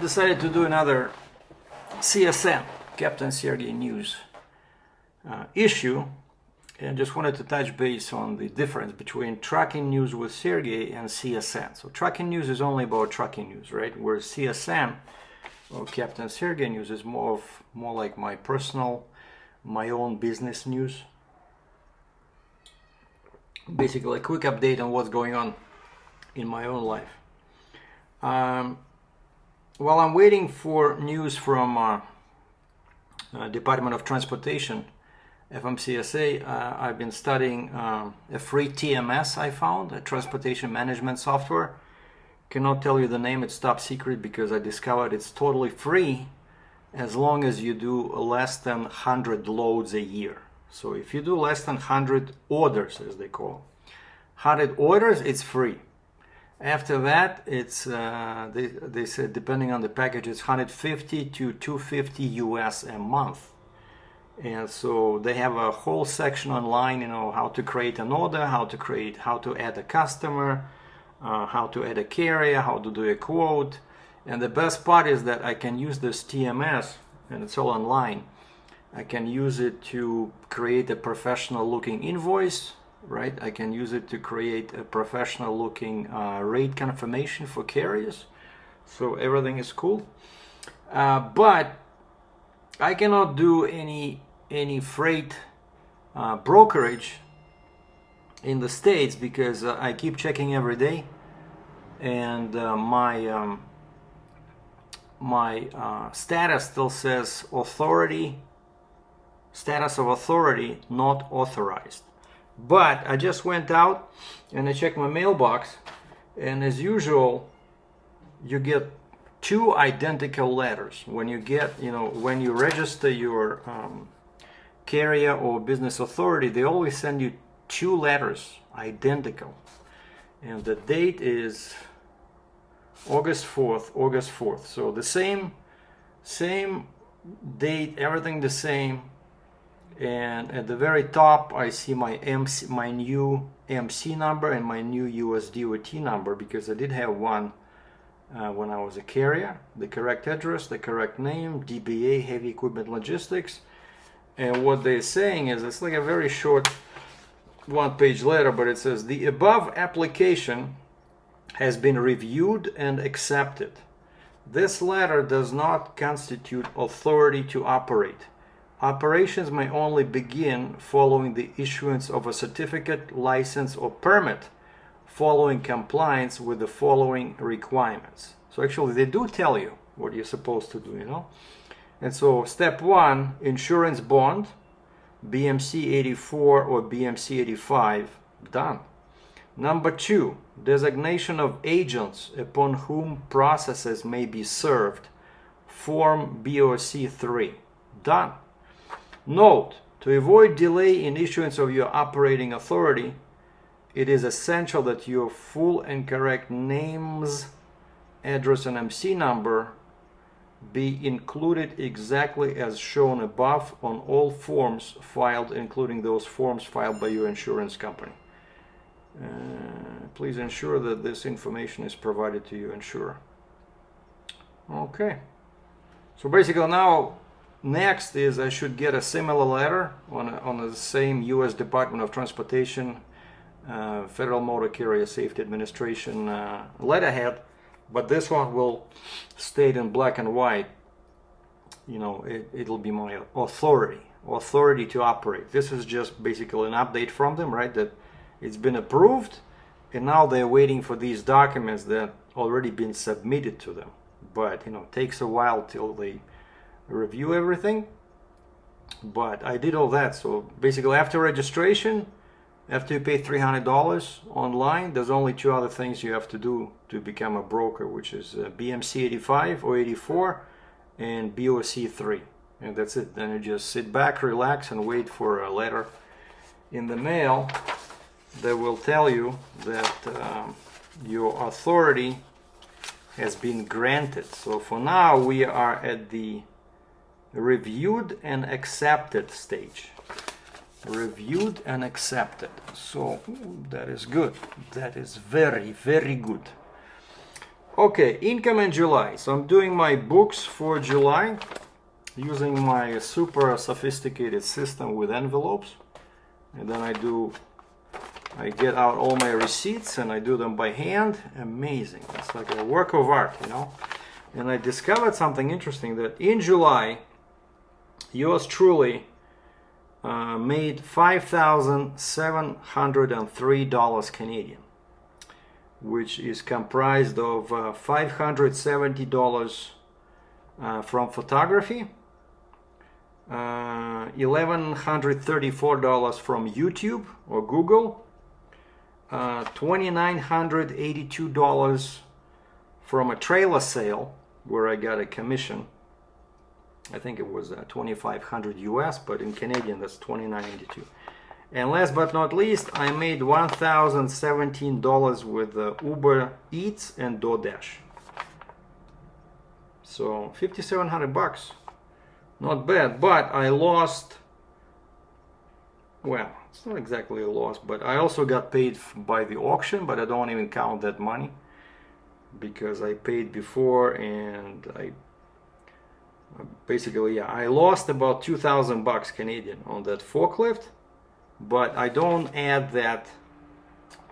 decided to do another CSN, Captain Sergei News issue, and just wanted to touch base on the difference between trucking news with Sergei and CSN. So trucking news is only about trucking news, right? Whereas CSN, or Captain Sergei News, is more like my personal, my own business news. Basically a quick update on what's going on in my own life. While I'm waiting for news from Department of Transportation, FMCSA, I've been studying a free TMS I found, a transportation management software. Cannot tell you the name, it's top secret, because I discovered it's totally free as long as you do less than 100 loads a year. So if you do less than 100 orders, as they call them, 100 orders, it's free. After that, it's they said depending on the package, it's 150 to 250 US a month. And so they have a whole section online, you know, how to create an order, how to add a customer, how to add a carrier, how to do a quote. And the best part is that I can use this TMS, and it's all online. I can use it to create a professional looking invoice, right? I can use it to create a professional looking rate confirmation for carriers. So everything is cool. But I cannot do any freight brokerage in the States because I keep checking every day, and my status still says status of authority not authorized. But I just went out and I checked my mailbox, and as usual you get two identical letters when you get, you know, when you register your carrier or business authority. They always send you two letters identical, and the date is August 4th. So the same date, everything the same. And at the very top I see my new MC number and my new USDOT number, because I did have one when I was a carrier. The correct address, the correct name, DBA, Heavy Equipment Logistics. And what they're saying is, it's like a very short one-page letter, but it says the above application has been reviewed and accepted. This letter does not constitute authority to operate. Operations may only begin following the issuance of a certificate, license, or permit, following compliance with the following requirements. So actually they do tell you what you're supposed to do, you know. And so step 1, insurance bond, BMC 84 or BMC 85, done. Number 2, designation of agents upon whom processes may be served, form BOC 3, done. Note, to avoid delay in issuance of your operating authority, it is essential that your full and correct names, address, and MC number be included exactly as shown above on all forms filed, including those forms filed by your insurance company. Please ensure that this information is provided to your insurer. Okay, so basically now next is I should get a similar letter on the same U.S. Department of Transportation, Federal Motor Carrier Safety Administration letterhead, but this one will state in black and white, you know, it'll be my authority to operate. This is just basically an update from them, right, that it's been approved, and now they're waiting for these documents that already been submitted to them. But you know, it takes a while till they review everything. But I did all that. So basically after registration, after you pay $300 online, there's only two other things you have to do to become a broker, which is BMC 85 or 84 and BOC 3, and that's it. Then you just sit back, relax, and wait for a letter in the mail that will tell you that your authority has been granted. So for now we are at the reviewed and accepted stage. Reviewed and accepted. So that is good. That is very, very good. Okay, income in July. So I'm doing my books for July using my super sophisticated system with envelopes. And then I get out all my receipts and I do them by hand. Amazing. It's like a work of art, you know. And I discovered something interesting, that in July, yours truly made $5,703 Canadian, which is comprised of $570 from photography, $1,134 from YouTube or Google, $2,982 from a trailer sale where I got a commission. I think it was 2,500 US, but in Canadian that's 2,982. And last but not least, I made $1,017 with Uber Eats and DoorDash. So 5,700 bucks. Not bad, but I lost, well, it's not exactly a loss, but I also got paid by the auction, but I don't even count that money because I paid before, and I basically, yeah, I lost about 2,000 bucks Canadian on that forklift, but I don't add that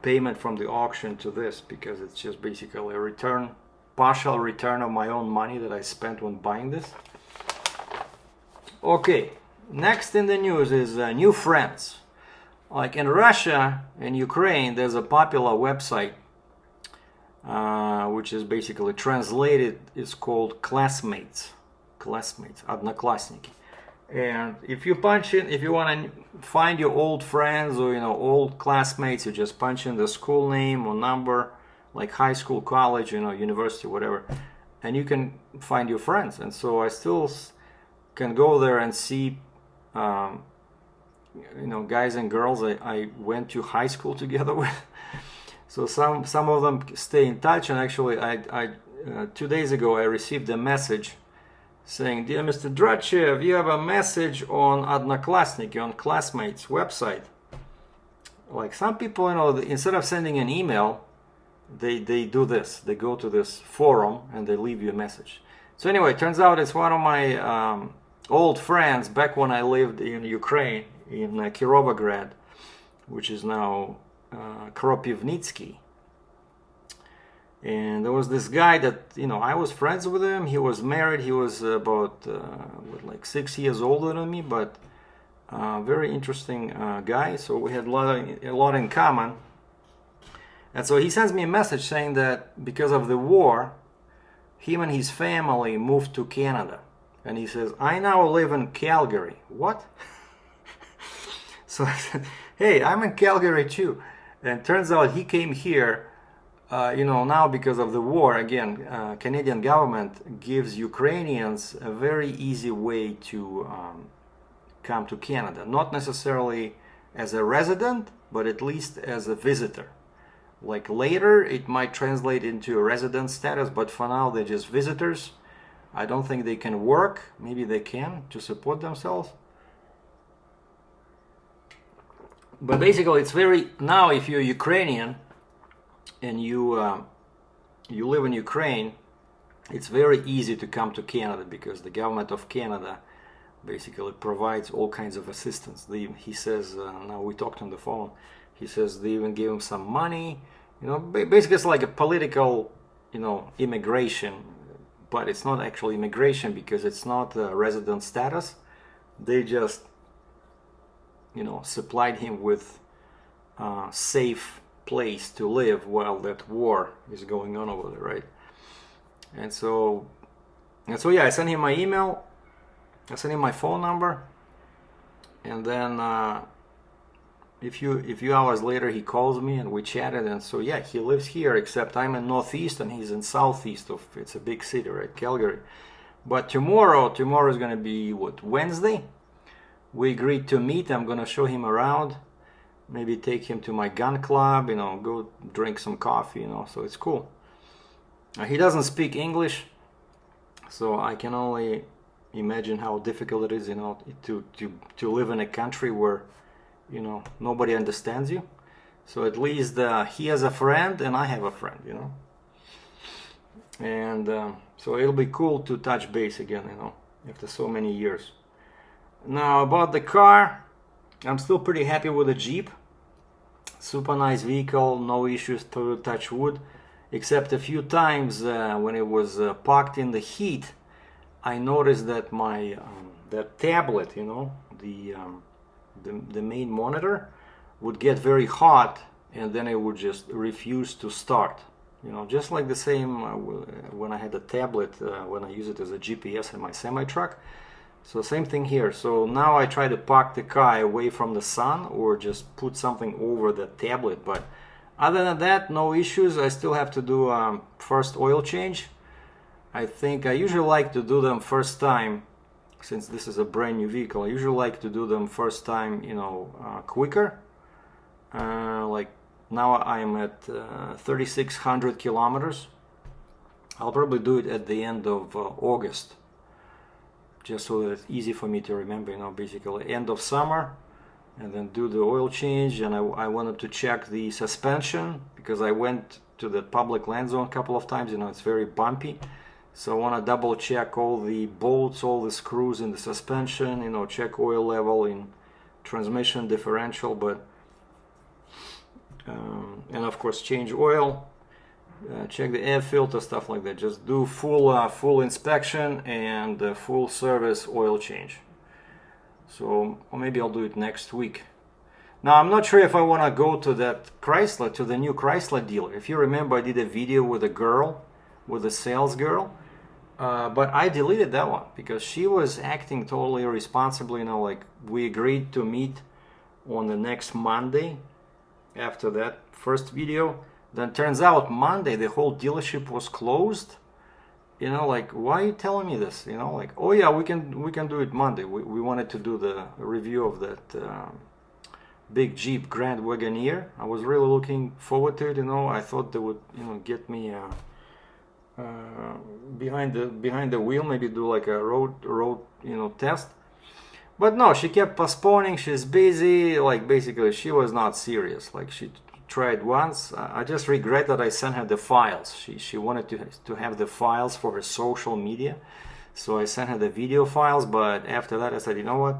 payment from the auction to this because it's just basically a return, partial return of my own money that I spent when buying this. Okay, next in the news is new friends. Like in Russia and Ukraine, there's a popular website which is basically translated, it's called Classmates, Одноклассники. And if you punch in, if you want to find your old friends or, you know, old classmates, you just punch in the school name or number, like high school, college, you know, university, whatever, and you can find your friends. And so I still can go there and see, you know, guys and girls I went to high school together with. So some of them stay in touch. And actually, I 2 days ago I received a message saying, "Dear Mr. Dratchev, you have a message on Одноклассники, on Classmates website." Like some people, you know, instead of sending an email, they do this. They go to this forum and they leave you a message. So anyway, it turns out it's one of my old friends back when I lived in Ukraine, in Kirovograd, which is now Kropivnitsky. And there was this guy that, you know, I was friends with him. He was married. He was about like 6 years older than me, but very interesting guy. So we had a lot in common. And so he sends me a message saying that because of the war, him and his family moved to Canada. And he says, "I now live in Calgary." What? So I said, "Hey, I'm in Calgary too." And turns out he came here, you know, now because of the war. Again, Canadian government gives Ukrainians a very easy way to come to Canada. Not necessarily as a resident, but at least as a visitor. Like later, it might translate into a resident status, but for now, they're just visitors. I don't think they can work. Maybe they can to support themselves. But basically, it's very, now if you're Ukrainian and you live in Ukraine, it's very easy to come to Canada because the government of Canada basically provides all kinds of assistance. He says, now we talked on the phone, he says they even give him some money. You know, basically it's like a political, you know, immigration, but it's not actually immigration because it's not a resident status. They just, you know, supplied him with a safe place to live while that war is going on over there, right? And so yeah, I sent him my email, I sent him my phone number, and then a few hours later he calls me and we chatted. And so yeah, he lives here, except I'm in northeast and he's in southeast of, it's a big city, right, Calgary. But tomorrow is going to be what, Wednesday? We agreed to meet. I'm going to show him around, maybe take him to my gun club, you know, go drink some coffee, you know, so it's cool. He doesn't speak English, so I can only imagine how difficult it is, you know, to live in a country where, you know, nobody understands you. So at least he has a friend and I have a friend, you know. And so it'll be cool to touch base again, after so many years. Now about the car, I'm still pretty happy with the Jeep. Super nice vehicle, no issues, to touch wood, except a few times when it was parked in the heat, I noticed that my that tablet, the main monitor, would get very hot, and then it would just refuse to start. Just like the same when I had a tablet, when I use it as a GPS in my semi-truck. So same thing here. So now I try to park the car away from the sun or just put something over the tablet. But other than that, no issues. I still have to do first oil change. I think I usually like to do them first time, since this is a brand new vehicle. I usually like to do them first time, quicker. Like now I'm at 3,600 kilometers. I'll probably do it at the end of August, just so that it's easy for me to remember, basically end of summer, and then do the oil change. And I wanted to check the suspension, because I went to the public land zone a couple of times, it's very bumpy. So I want to double check all the bolts, all the screws in the suspension, check oil level in transmission, differential, but and of course change oil, check the air filter, stuff like that. Just do full inspection and full service oil change. So, or maybe I'll do it next week. Now I'm not sure if I want to go to that Chrysler, to the new Chrysler dealer. If you remember, I did a video with a sales girl, but I deleted that one because she was acting totally irresponsibly. Like we agreed to meet on the next Monday after that first video. Then turns out Monday the whole dealership was closed. Like, why are you telling me this? Like, oh yeah, we can do it Monday. We wanted to do the review of that big Jeep Grand Wagoneer. I was really looking forward to it. I thought they would get me behind the wheel, maybe do like a road test. But no, she kept postponing. She's busy. Like basically, she was not serious. Like she tried once. I just regret that I sent her the files. She wanted to have the files for her social media, so I sent her the video files. But after that, I said, you know what?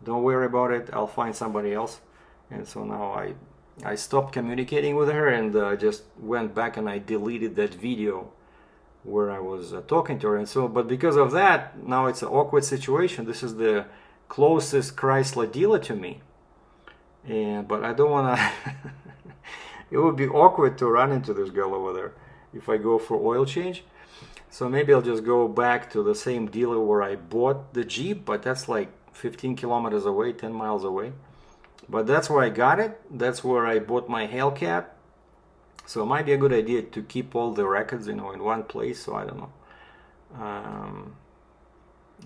Don't worry about it. I'll find somebody else. And so now I stopped communicating with her, and just went back and I deleted that video where I was talking to her. And so, but because of that, now it's an awkward situation. This is the closest Chrysler dealer to me, but I don't want to. It would be awkward to run into this girl over there if I go for oil change. So maybe I'll just go back to the same dealer where I bought the Jeep, but that's like 15 kilometers away, 10 miles away. But that's where I got it. That's where I bought my Hellcat. So it might be a good idea to keep all the records, in one place. So I don't know.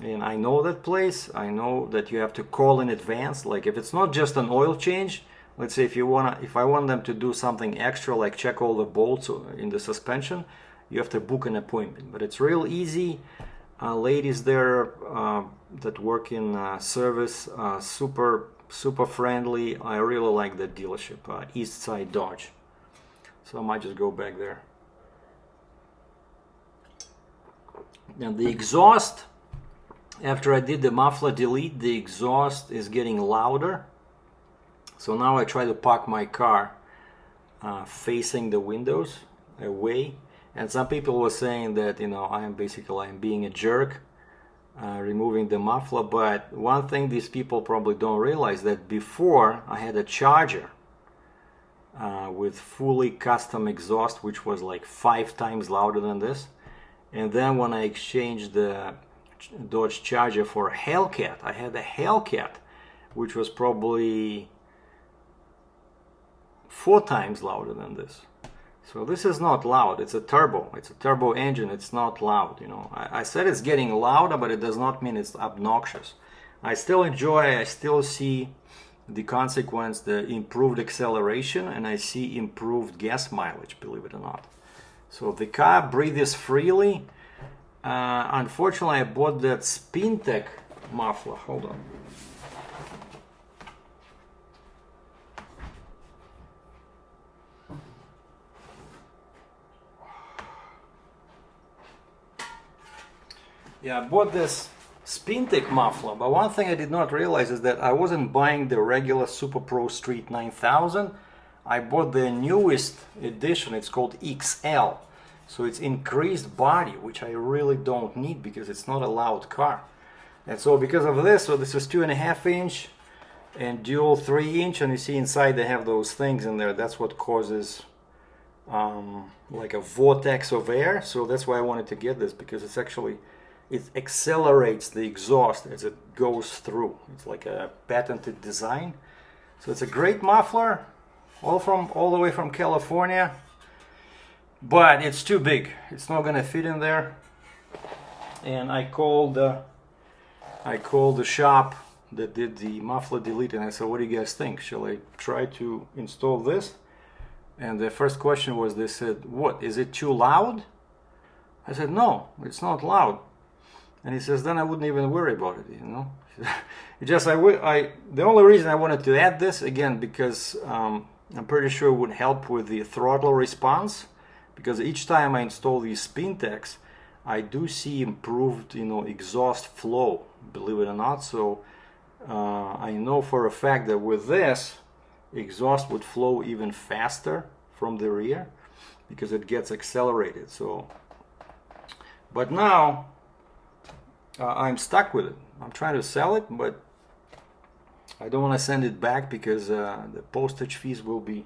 And I know that place. I know that you have to call in advance. Like if it's not just an oil change, let's say if I want them to do something extra, like check all the bolts in the suspension, you have to book an appointment. But it's real easy. Ladies there that work in service, super friendly. I really like that dealership, East Side Dodge. So I might just go back there. And the exhaust, after I did the muffler delete, the exhaust is getting louder. So now I try to park my car facing the windows away. And some people were saying that I'm being a jerk, removing the muffler. But one thing these people probably don't realize, that before I had a Charger with fully custom exhaust, which was like 5 times louder than this. And then when I exchanged the Dodge Charger for a Hellcat, I had a Hellcat which was probably 4 times louder than this. So this is not loud. It's a turbo. It's a turbo engine. It's not loud. I said it's getting louder, but it does not mean it's obnoxious. I still enjoy. I still see the consequence, the improved acceleration, and I see improved gas mileage, believe it or not. So the car breathes freely. Unfortunately, I bought that Spintech muffler. Hold on. Yeah, I bought this Spintic muffler, but one thing I did not realize is that I wasn't buying the regular Super Pro Street 9000. I bought the newest edition. It's called XL. So it's increased body, which I really don't need because it's not a loud car. And so because of this, so this is 2.5 inch and dual 3 inch, and you see inside they have those things in there. That's what causes like a vortex of air. So that's why I wanted to get this, because it's actually, it accelerates the exhaust as it goes through. It's like a patented design. So it's a great muffler, all the way from California, but it's too big. It's not gonna fit in there. And I called the shop that did the muffler delete, and I said, what do you guys think? Shall I try to install this? And the first question was, they said, what, is it too loud? I said, no, it's not loud. And he says, then I wouldn't even worry about it, you know. It just, the only reason I wanted to add this, again, because I'm pretty sure it would help with the throttle response, because each time I install these Spintex, I do see improved, you know, exhaust flow, believe it or not. So I know for a fact that with this, exhaust would flow even faster from the rear because it gets accelerated. So, but now I'm stuck with it. I'm trying to sell it, but I don't want to send it back because the postage fees will be,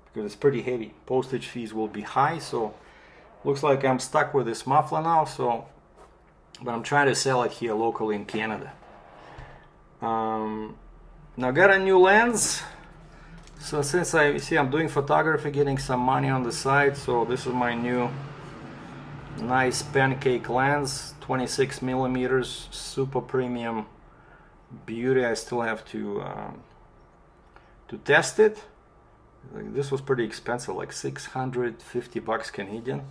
because it's pretty heavy, postage fees will be high. So looks like I'm stuck with this muffler now. So, but I'm trying to sell it here locally in Canada. Now got a new lens. So since I'm doing photography, getting some money on the side, so this is my new nice pancake lens, 26 millimeters, super premium beauty. I still have to test it. This was pretty expensive, like 650 bucks Canadian,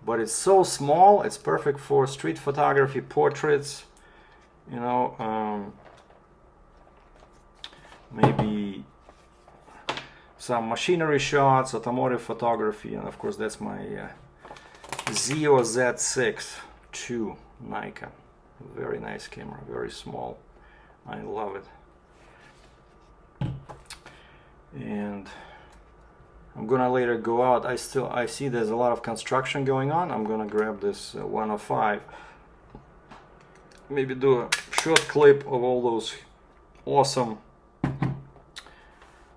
but it's so small, it's perfect for street photography, portraits, you know, maybe some machinery shots, automotive photography, and of course that's my Zeo Z6 II Nikon. Very nice camera, very small. I love it. And I'm gonna later go out. I see there's a lot of construction going on. I'm gonna grab this 105. Maybe do a short clip of all those awesome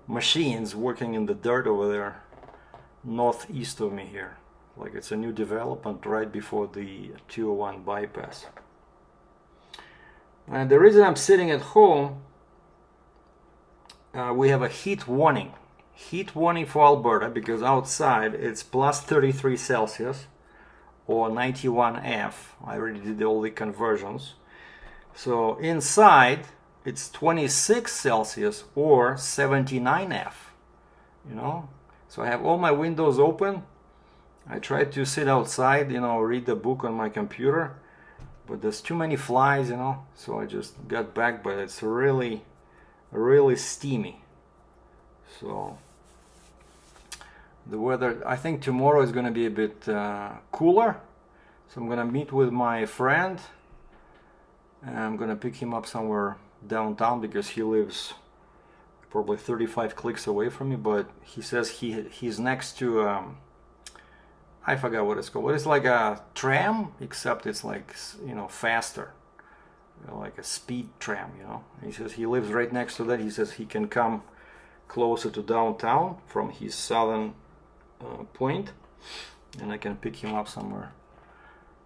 machines working in the dirt over there northeast of me here. Like it's a new development right before the 201 bypass. And the reason I'm sitting at home, we have a heat warning for Alberta, because outside it's plus 33 Celsius or 91 F. I already did all the conversions. So inside it's 26 Celsius or 79 F, you know. So I have all my windows open. I tried to sit outside, you know, read the book on my computer, but there's too many flies, you know. So I just got back, but it's really steamy. So the weather, I think tomorrow is going to be a bit cooler. So I'm going to meet with my friend and I'm going to pick him up somewhere downtown, because he lives probably 35 clicks away from me, but he says he's next to I forgot what it's called, but it's like a tram, except it's like, you know, faster, you know, like a speed tram, you know. He says he lives right next to that. He says he can come closer to downtown from his southern point, and I can pick him up somewhere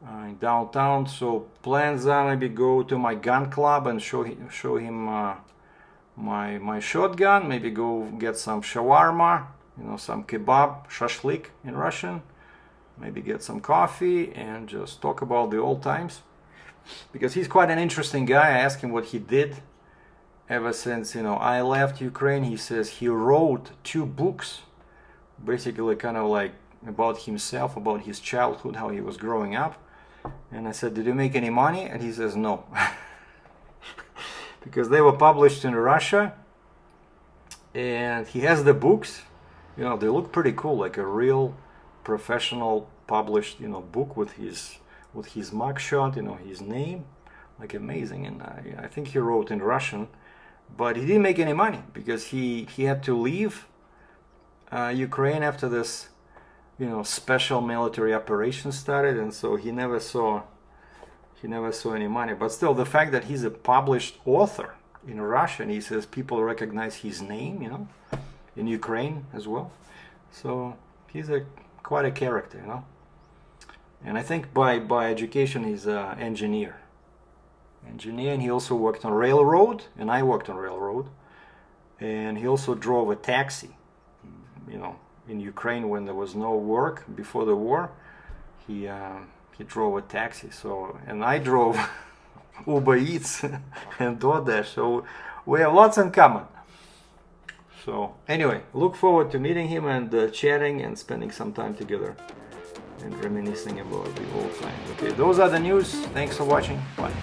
in downtown. So plans are maybe go to my gun club and show him my shotgun, maybe go get some shawarma, you know, some kebab, shashlik in Russian, maybe get some coffee and just talk about the old times, because he's quite an interesting guy. I asked him what he did ever since, you know, I left Ukraine. He says he wrote 2 books, basically kind of like about himself, about his childhood, how he was growing up. And I said, did you make any money? And he says no. Because they were published in Russia, and he has the books, you know, they look pretty cool, like a real professional published, you know, book with his with his mugshot, you know, his name, like amazing. And I think he wrote in Russian, but he didn't make any money because he had to leave Ukraine after this, you know, special military operation started, and so he never saw any money. But still, the fact that he's a published author in Russian, he says people recognize his name, you know, in Ukraine as well. So he's quite a character, you know. And I think by education he's an engineer, and he also worked on railroad, and I worked on railroad, and he also drove a taxi, you know, in Ukraine when there was no work before the war. He drove a taxi. So, and I drove Uber Eats and DoorDash, so we have lots in common. So anyway, look forward to meeting him and chatting and spending some time together and reminiscing about the old times. Okay, those are the news. Thanks for watching. Bye.